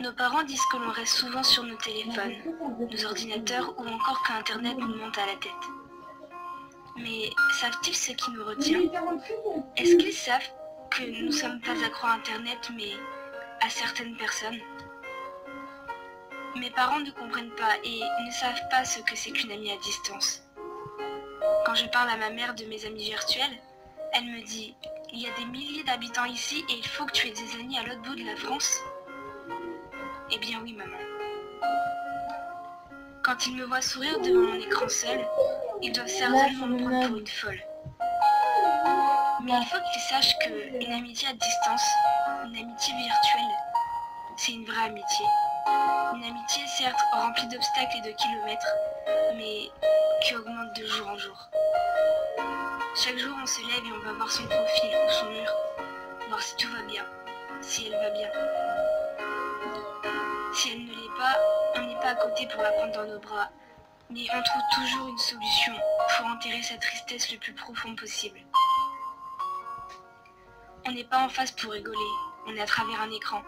Nos parents disent que l'on reste souvent sur nos téléphones, nos ordinateurs ou encore qu'Internet nous monte à la tête. Mais savent-ils ce qui nous retient? Est-ce qu'ils savent que nous ne sommes pas accros à Internet mais à certaines personnes? Mes parents ne comprennent pas et ne savent pas ce que c'est qu'une amie à distance. Quand je parle à ma mère de mes amis virtuels, elle me dit « Il y a des milliers d'habitants ici et il faut que tu aies des amis à l'autre bout de la France ?» Eh bien oui, maman. Quand ils me voient sourire devant mon écran seul, ils doivent certainement me prendre pour une folle. Mais il faut qu'ils sachent qu'une amitié à distance, une amitié virtuelle, c'est une vraie amitié. Une amitié certes remplie d'obstacles et de kilomètres, mais qui augmente de jour en jour. Chaque jour on se lève et on va voir son profil ou son mur, voir si tout va bien, si elle va bien. Si elle ne l'est pas, on n'est pas à côté pour la prendre dans nos bras, mais on trouve toujours une solution pour enterrer sa tristesse le plus profond possible. On n'est pas en face pour rigoler, on est à travers un écran.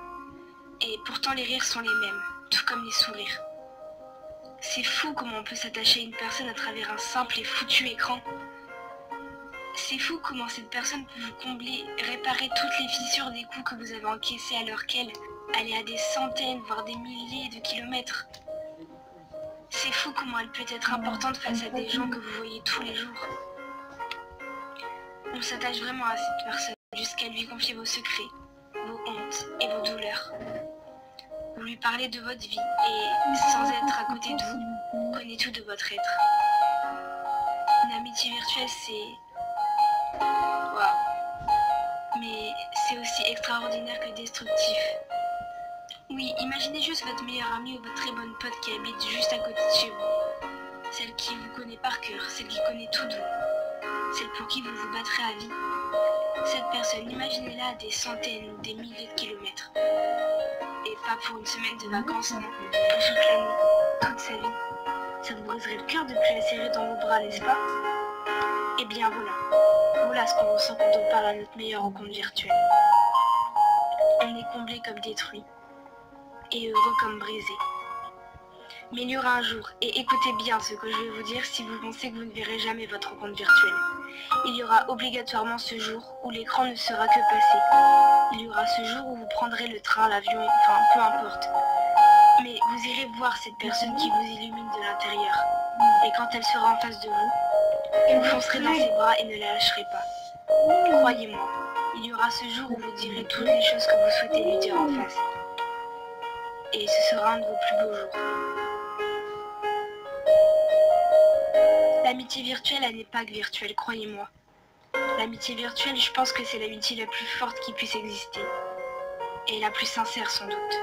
Et pourtant les rires sont les mêmes, tout comme les sourires. C'est fou comment on peut s'attacher à une personne à travers un simple et foutu écran. C'est fou comment cette personne peut vous combler, réparer toutes les fissures des coups que vous avez encaissés alors qu'elle est à des centaines, voire des milliers de kilomètres. C'est fou comment elle peut être importante face à des gens que vous voyez tous les jours. On s'attache vraiment à cette personne jusqu'à lui confier vos secrets, vos hontes et vos douleurs. Vous lui parlez de votre vie et, sans être à côté de vous, connaît tout de votre être. Une amitié virtuelle, c'est... waouh! Mais c'est aussi extraordinaire que destructif. Oui, imaginez juste votre meilleure amie ou votre très bonne pote qui habite juste à côté de chez vous. Celle qui vous connaît par cœur, celle qui connaît tout de vous. Celle pour qui vous vous battrez à vie. Cette personne, imaginez-la à des centaines ou des milliers de kilomètres. Et pas pour une semaine de vacances, non. Pour toute l'année, toute sa vie. Ça vous briserait le cœur de plus la serrer dans vos bras, n'est-ce pas? Eh bien voilà. Voilà ce qu'on ressent quand on parle à notre meilleure rencontre virtuelle. On est comblé comme détruit. Et heureux comme brisé. Mais il y aura un jour, et écoutez bien ce que je vais vous dire si vous pensez que vous ne verrez jamais votre rencontre virtuelle. Il y aura obligatoirement ce jour où l'écran ne sera que passé. Il y aura ce jour où vous prendrez le train, l'avion, enfin peu importe. Mais vous irez voir cette personne qui vous illumine de l'intérieur. Et quand elle sera en face de vous, vous foncerez dans ses bras et ne la lâcherez pas. Croyez-moi, il y aura ce jour où vous direz toutes les choses que vous souhaitez lui dire en face. Et ce sera un de vos plus beaux jours. L'amitié virtuelle, elle n'est pas que virtuelle, croyez-moi. L'amitié virtuelle, je pense que c'est l'amitié la plus forte qui puisse exister. Et la plus sincère sans doute.